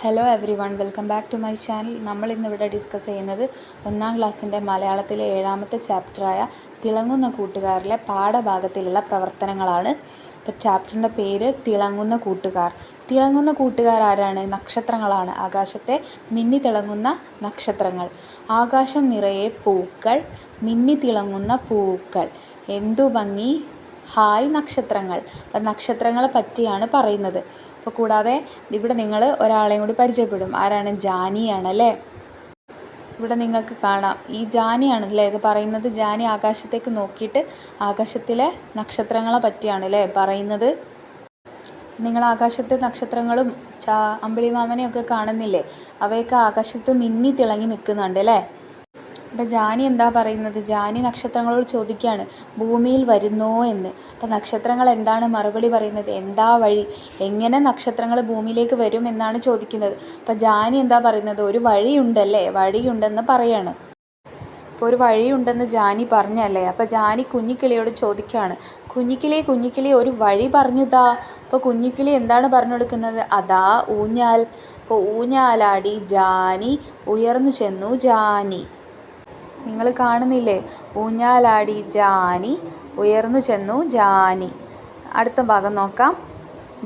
Hello everyone, welcome back to my channel. നമ്മൾ ഇന്നിവിടെ discuss ചെയ്യുന്നത് 1ാം ക്ലാസ്സിൻ്റെ മലയാളത്തിലെ 7ാമത്തെ ചാപ്റ്ററായ തിളങ്ങുന്ന കൂട്ടുകാരിലെ പാഠഭാഗത്തിലുള്ള പ്രവർത്തനങ്ങളാണ്. ഇപ്പോൾ ചാപ്റ്ററിൻ്റെ പേര് തിളങ്ങുന്ന കൂട്ടുകാർ. തിളങ്ങുന്ന കൂട്ടുകാർ ആരാണ്? നക്ഷത്രങ്ങളാണ്. ആകാശത്തെ മിന്നി തിളങ്ങുന്ന നക്ഷത്രങ്ങൾ. ആകാശം നിറയെ പൂക്കൾ, മിന്നി തിളങ്ങുന്ന പൂക്കൾ, എന്തു ഭംഗി, ഹായ് നക്ഷത്രങ്ങൾ. അപ്പം നക്ഷത്രങ്ങളെ പറ്റിയാണ് പറയുന്നത്. അപ്പോൾ കൂടാതെ ഇവിടെ നിങ്ങൾ ഒരാളെയും കൂടി പരിചയപ്പെടും. ആരാണ്? ജാനിയാണല്ലേ. ഇവിടെ നിങ്ങൾക്ക് കാണാം, ഈ ജാനിയാണല്ലേ ഇത് പറയുന്നത്. ജാനി ആകാശത്തേക്ക് നോക്കിയിട്ട് ആകാശത്തിലെ നക്ഷത്രങ്ങളെ പറ്റിയാണല്ലേ പറയുന്നത്. നിങ്ങൾ ആകാശത്തെ നക്ഷത്രങ്ങളും അമ്പിളിമാമനെയൊക്കെ കാണുന്നില്ലേ? അവയൊക്കെ ആകാശത്ത് മിന്നി തിളങ്ങി നിൽക്കുന്നുണ്ട് അല്ലേ. അപ്പം ജാനി എന്താ പറയുന്നത്? ജാനി നക്ഷത്രങ്ങളോട് ചോദിക്കുകയാണ്, ഭൂമിയിൽ വരുന്നോ എന്ന്. അപ്പം നക്ഷത്രങ്ങൾ എന്താണ് മറുപടി പറയുന്നത്? എന്താ വഴി, എങ്ങനെ നക്ഷത്രങ്ങൾ ഭൂമിയിലേക്ക് വരും എന്നാണ് ചോദിക്കുന്നത്. അപ്പം ജാനി എന്താ പറയുന്നത്? ഒരു വഴിയുണ്ടല്ലേ, വഴിയുണ്ടെന്ന് പറയാണ്. ഇപ്പോൾ ഒരു വഴിയുണ്ടെന്ന് ജാനി പറഞ്ഞല്ലേ. അപ്പം ജാനി കുഞ്ഞിക്കിളിയോട് ചോദിക്കുകയാണ്, കുഞ്ഞിക്കിളി ഒരു വഴി പറഞ്ഞുതാ. അപ്പോൾ കുഞ്ഞിക്കിളി എന്താണ് പറഞ്ഞു കൊടുക്കുന്നത്? അതാ ഊഞ്ഞാൽ. അപ്പോൾ ഊഞ്ഞാലാടി ജാനി, ഉയർന്നു ചെന്നു ജാനി. നിങ്ങൾ കാണുന്നില്ലേ? ഊഞ്ഞാലാടി ജാനി, ഉയർന്നു ചെന്നു ജാനി. അടുത്ത ഭാഗം നോക്കാം.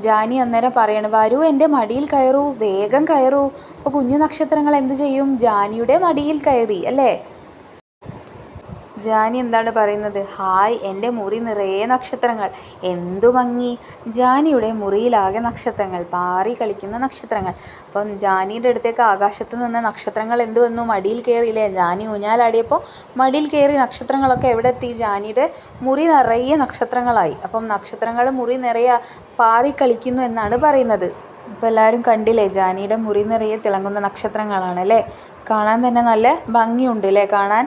ജാനി അന്നേരം പറയണ, വരൂ എൻ്റെ മടിയിൽ കയറൂ, വേഗം കയറൂ. അപ്പോൾ കുഞ്ഞു നക്ഷത്രങ്ങൾ എന്ത് ചെയ്യും? ജാനിയുടെ മടിയിൽ കയറി അല്ലേ. ജാനി എന്താണ് പറയുന്നത്? ഹായ്, എൻ്റെ മുറി നിറയെ നക്ഷത്രങ്ങൾ, എന്തു ഭംഗി. ജാനിയുടെ മുറിയിലാകെ നക്ഷത്രങ്ങൾ, പാറി കളിക്കുന്ന നക്ഷത്രങ്ങൾ. അപ്പം ജാനിയുടെ അടുത്തേക്ക് ആകാശത്ത് നിന്ന് നക്ഷത്രങ്ങൾ എന്ത് വന്നു? മടിയിൽ കയറിയില്ലേ. ജാനി ഊഞ്ഞാലാടിയപ്പോൾ മടിയിൽ കയറി നക്ഷത്രങ്ങളൊക്കെ എവിടെ എത്തി? ജാനിയുടെ മുറി നിറയെ നക്ഷത്രങ്ങളായി. അപ്പം നക്ഷത്രങ്ങൾ മുറി നിറയെ പാറി കളിക്കുന്നു എന്നാണ് പറയുന്നത്. ഇപ്പോൾ എല്ലാവരും കണ്ടില്ലേ, ജാനിയുടെ മുറി നിറയെ തിളങ്ങുന്ന നക്ഷത്രങ്ങളാണല്ലേ. കാണാൻ തന്നെ നല്ല ഭംഗിയുണ്ട് അല്ലേ കാണാൻ.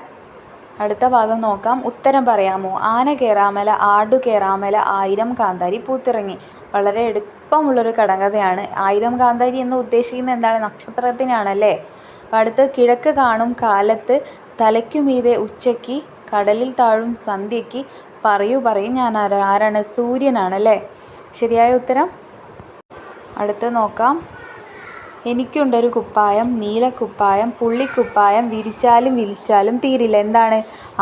അടുത്ത ഭാഗം നോക്കാം. ഉത്തരം പറയാമോ? ആന കേറാമല, ആടു കേറാമല, 1000 കാന്താരി പൂത്തിറങ്ങി. വളരെ എളുപ്പമുള്ളൊരു കടങ്കഥയാണ്. 1000 കാന്താരി എന്ന് ഉദ്ദേശിക്കുന്നത് എന്താണ്? നക്ഷത്രത്തിനാണല്ലേ. അപ്പം അടുത്ത്, കിഴക്ക് കാണും കാലത്ത്, തലയ്ക്കുമീതെ ഉച്ചയ്ക്ക്, കടലിൽ താഴും സന്ധ്യയ്ക്ക്, പറയും ഞാൻ ആരാണ്? സൂര്യനാണല്ലേ. ശരിയായ ഉത്തരം. അടുത്ത് നോക്കാം. എനിക്കുണ്ടൊരു കുപ്പായം, നീലക്കുപ്പായം, പുള്ളിക്കുപ്പായം, വിരിച്ചാലും തീരില്ല. എന്താണ്?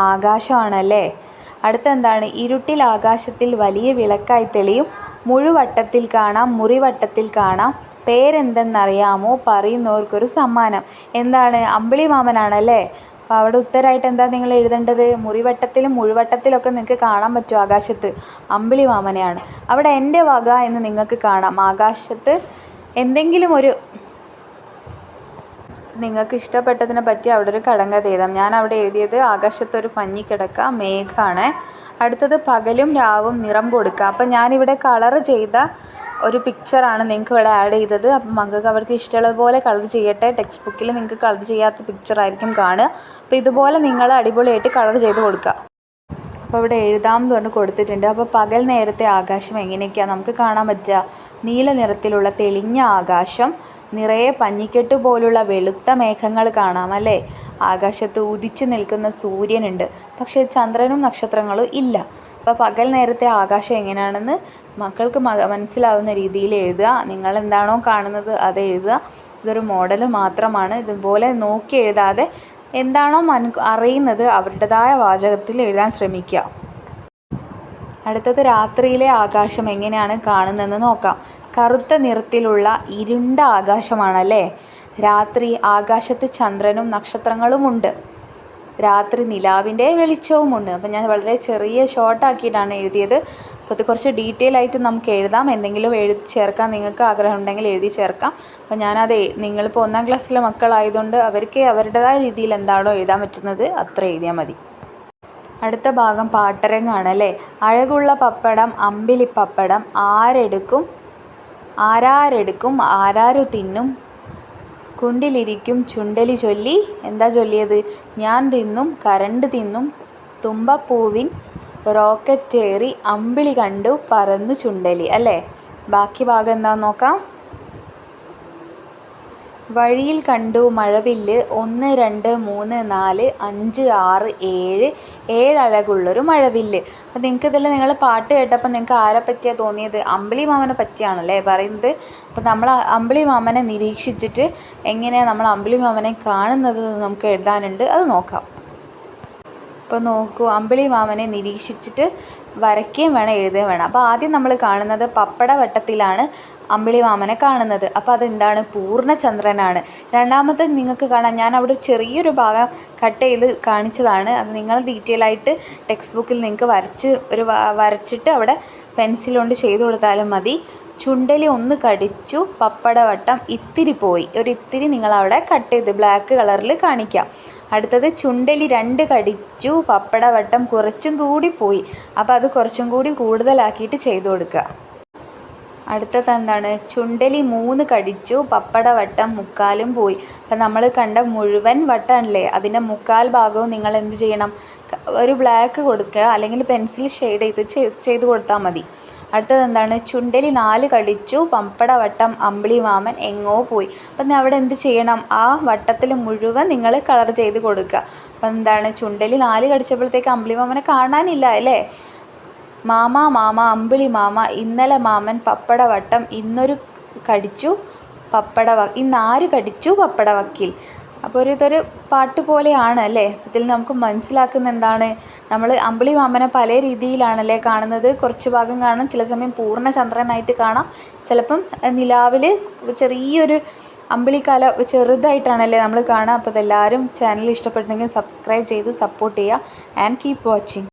ആകാശമാണല്ലേ. അടുത്ത എന്താണ്? ഇരുട്ടിൽ ആകാശത്തിൽ വലിയ വിളക്കായി തെളിയും, മുഴുവട്ടത്തിൽ കാണാം, മുറിവട്ടത്തിൽ കാണാം, പേരെന്തെന്നറിയാമോ, പറയുന്നവർക്കൊരു സമ്മാനം. എന്താണ്? അമ്പിളിമാമനാണല്ലേ. അപ്പോൾ അവിടെ ഉത്തരമായിട്ട് എന്താ നിങ്ങൾ എഴുതേണ്ടത്? മുറിവട്ടത്തിലും മുഴുവട്ടത്തിലൊക്കെ നിങ്ങൾക്ക് കാണാൻ പറ്റും ആകാശത്ത്, അമ്പിളിമാമനെയാണ്. അവിടെ എൻ്റെ വക എന്ന് നിങ്ങൾക്ക് കാണാം. ആകാശത്ത് എന്തെങ്കിലും ഒരു നിങ്ങൾക്ക് ഇഷ്ടപ്പെട്ടതിനെ പറ്റി അവിടെ ഒരു കടങ്കഥ എഴുതാം. ഞാൻ അവിടെ എഴുതിയത് ആകാശത്തൊരു പഞ്ഞിക്കിടക്ക, മേഘമാണ്. അടുത്തത് പകലും രാവും നിറം കൊടുക്കുക. അപ്പം ഞാനിവിടെ കളർ ചെയ്ത ഒരു പിക്ചറാണ് നിങ്ങൾക്ക് ഇവിടെ ആഡ് ചെയ്തത്. അപ്പം മക്കൾക്ക് അവർക്ക് ഇഷ്ടമുള്ളതുപോലെ കളർ ചെയ്യട്ടെ. ടെക്സ്റ്റ് ബുക്കിൽ നിങ്ങൾക്ക് കളർ ചെയ്യാത്ത പിക്ചറായിരിക്കും കാണുക. അപ്പോൾ ഇതുപോലെ നിങ്ങൾ അടിപൊളിയായിട്ട് കളർ ചെയ്ത് കൊടുക്കുക. അപ്പോൾ ഇവിടെ എഴുതാം എന്ന് പറഞ്ഞ് കൊടുത്തിട്ടുണ്ട്. അപ്പോൾ പകൽ നേരത്തെ ആകാശം എങ്ങനെയൊക്കെയാണ് നമുക്ക് കാണാൻ പറ്റുക? നീല നിറത്തിലുള്ള തെളിഞ്ഞ ആകാശം, നിറയെ പഞ്ഞിക്കെട്ട് പോലുള്ള വെളുത്ത മേഘങ്ങൾ കാണാം അല്ലേ. ആകാശത്ത് ഉദിച്ചു നിൽക്കുന്ന സൂര്യനുണ്ട്, പക്ഷേ ചന്ദ്രനും നക്ഷത്രങ്ങളും ഇല്ല. അപ്പോൾ പകൽ നേരത്തെ ആകാശം എങ്ങനെയാണെന്ന് മക്കൾക്ക് മനസ്സിലാവുന്ന രീതിയിൽ എഴുതുക. നിങ്ങൾ എന്താണോ കാണുന്നത് അത് എഴുതുക. ഇതൊരു മോഡൽ മാത്രമാണ്. ഇതുപോലെ നോക്കി എഴുതാതെ എന്താണോ അറിയുന്നത് അവരുടേതായ വാചകത്തിൽ എഴുതാൻ ശ്രമിക്കുക. അടുത്തത്, രാത്രിയിലെ ആകാശം എങ്ങനെയാണ് കാണുന്നതെന്ന് നോക്കാം. കറുത്ത നിറത്തിലുള്ള ഇരുണ്ട ആകാശമാണല്ലേ. രാത്രി ആകാശത്ത് ചന്ദ്രനും നക്ഷത്രങ്ങളുമുണ്ട്. രാത്രി നിലാവിൻ്റെ വെളിച്ചവുമുണ്ട്. അപ്പം ഞാൻ വളരെ ചെറിയ ഷോർട്ടാക്കിയിട്ടാണ് എഴുതിയത്. അപ്പോൾ ഇത് കുറച്ച് ഡീറ്റെയിൽ ആയിട്ട് നമുക്ക് എഴുതാം. എന്തെങ്കിലും എഴുതി ചേർക്കാൻ നിങ്ങൾക്ക് ആഗ്രഹം ഉണ്ടെങ്കിൽ എഴുതി ചേർക്കാം. അപ്പോൾ ഞാനത് നിങ്ങളിപ്പോൾ 1ാം ക്ലാസ്സിലെ മക്കളായതുകൊണ്ട് അവർക്ക് അവരുടേതായ രീതിയിൽ എന്താണോ എഴുതാൻ പറ്റുന്നത് അത്ര എഴുതിയാൽ മതി. അടുത്ത ഭാഗം പാട്ടരങ്ങാണല്ലേ. അഴകുള്ള പപ്പടം, അമ്പിളിപ്പപ്പടം, ആരാരെടുക്കും, ആരാരു തിന്നും, കുണ്ടിലിരിക്കും ചുണ്ടലി ചൊല്ലി. എന്താ ചൊല്ലിയത്? ഞാൻ തിന്നും, കരണ്ട് തിന്നും, തുമ്പപ്പൂവിൻ റോക്കറ്റേറി, അമ്പിളി കണ്ടു പറന്നു ചുണ്ടലി അല്ലേ. ബാക്കി ഭാഗം എന്താണെന്ന് നോക്കാം. വഴിയിൽ കണ്ടു മഴവില്ല് 1 2 3 4 5 6 7 അഴകുള്ളൊരു മഴവില്ല്. അപ്പോൾ നിങ്ങൾക്കിതിൽ നിങ്ങൾ പാട്ട് കേട്ടപ്പോൾ നിങ്ങൾക്ക് ആരെ പറ്റിയാണ് തോന്നിയത്? അമ്പിളി മാമനെ പറ്റിയാണല്ലേ പറയുന്നത്. അപ്പോൾ നമ്മൾ അമ്പിളി മാമനെ നിരീക്ഷിച്ചിട്ട് എങ്ങനെയാണ് നമ്മൾ അമ്പിളി മാമനെ കാണുന്നത് നമുക്ക് എഴുതാനുണ്ട്, അത് നോക്കാം. അപ്പോൾ നോക്കൂ, അമ്പിളി മാമനെ നിരീക്ഷിച്ചിട്ട് വരയ്ക്കുകയും വേണം എഴുതുകയും വേണം. അപ്പോൾ ആദ്യം നമ്മൾ കാണുന്നത് പപ്പടവട്ടത്തിലാണ് അമ്പിളി മാമനെ കാണുന്നത്. അപ്പോൾ അതെന്താണ്? പൂർണ്ണചന്ദ്രനാണ്. രണ്ടാമത്തെ നിങ്ങൾക്ക് കാണാം, ഞാൻ അവിടെ ചെറിയൊരു ഭാഗം കട്ട് ചെയ്ത് കാണിച്ചതാണ്. അത് നിങ്ങൾ ഡീറ്റെയിൽ ആയിട്ട് ടെക്സ്റ്റ് ബുക്കിൽ നിങ്ങൾക്ക് വരച്ചിട്ട് അവിടെ പെൻസിൽ കൊണ്ട് ചെയ്ത് കൊടുത്താലും മതി. ചുണ്ടലി 1 കടിച്ചു, പപ്പടവട്ടം ഇത്തിരി പോയി. ഒരു ഇത്തിരി നിങ്ങളവിടെ കട്ട് ചെയ്ത് ബ്ലാക്ക് കളറിൽ കാണിക്കാം. അടുത്തത് ചുണ്ടലി 2 കടിച്ചു, പപ്പടവട്ടം കുറച്ചും കൂടി പോയി. അപ്പോൾ അത് കുറച്ചും കൂടി കൂടുതലാക്കിയിട്ട് ചെയ്തു കൊടുക്കുക. അടുത്തത് എന്താണ്? ചുണ്ടലി 3 കടിച്ചു, പപ്പടവട്ടം മുക്കാലും പോയി. അപ്പം നമ്മൾ കണ്ട മുഴുവൻ വട്ടമല്ലേ, അതിൻ്റെ മുക്കാൽ ഭാഗവും നിങ്ങൾ എന്ത് ചെയ്യണം? ഒരു ബ്ലാക്ക് കൊടുക്കുക, അല്ലെങ്കിൽ പെൻസിൽ ഷെയ്ഡ് ചെയ്ത് കൊടുത്താൽ മതി. അടുത്തത് എന്താണ്? ചുണ്ടലി 4 കടിച്ചു, പപ്പടവട്ടം അമ്പിളി മാമൻ എങ്ങോ പോയി. അപ്പം അവിടെ എന്ത് ചെയ്യണം? ആ വട്ടത്തിൽ മുഴുവൻ നിങ്ങൾ കളർ ചെയ്ത് കൊടുക്കുക. അപ്പം എന്താണ്? ചുണ്ടലി 4 കടിച്ചപ്പോഴത്തേക്ക് അമ്പിളി മാമനെ കാണാനില്ല അല്ലേ? മാമ മാമ അമ്പിളി മാമ, ഇന്നലെ മാമൻ പപ്പടവട്ടം, ഇന്നൊരു കടിച്ചു ഇന്നാര് കടിച്ചു പപ്പടവക്കിൽ. അപ്പോൾ ഇതൊരു പാട്ട് പോലെയാണ് അല്ലേ? ഇതിൽ നമുക്ക് മനസ്സിലാക്കുന്ന എന്താണ്? നമ്മൾ അമ്പിളി മാമനെ പല രീതിയിലാണല്ലേ കാണുന്നത്. കുറച്ച് ഭാഗം കാണാം, ചില സമയം പൂർണ്ണചന്ദ്രനായിട്ട് കാണാം, ചിലപ്പം നിലാവിൽ ചെറിയൊരു അമ്പിളിക്കാല ചെറുതായിട്ടാണല്ലേ നമ്മൾ കാണുക. അപ്പോൾ ഇതെല്ലാവരും ചാനൽ ഇഷ്ടപ്പെട്ടെങ്കിൽ സബ്സ്ക്രൈബ് ചെയ്ത് സപ്പോർട്ട് ചെയ്യുക. And keep watching.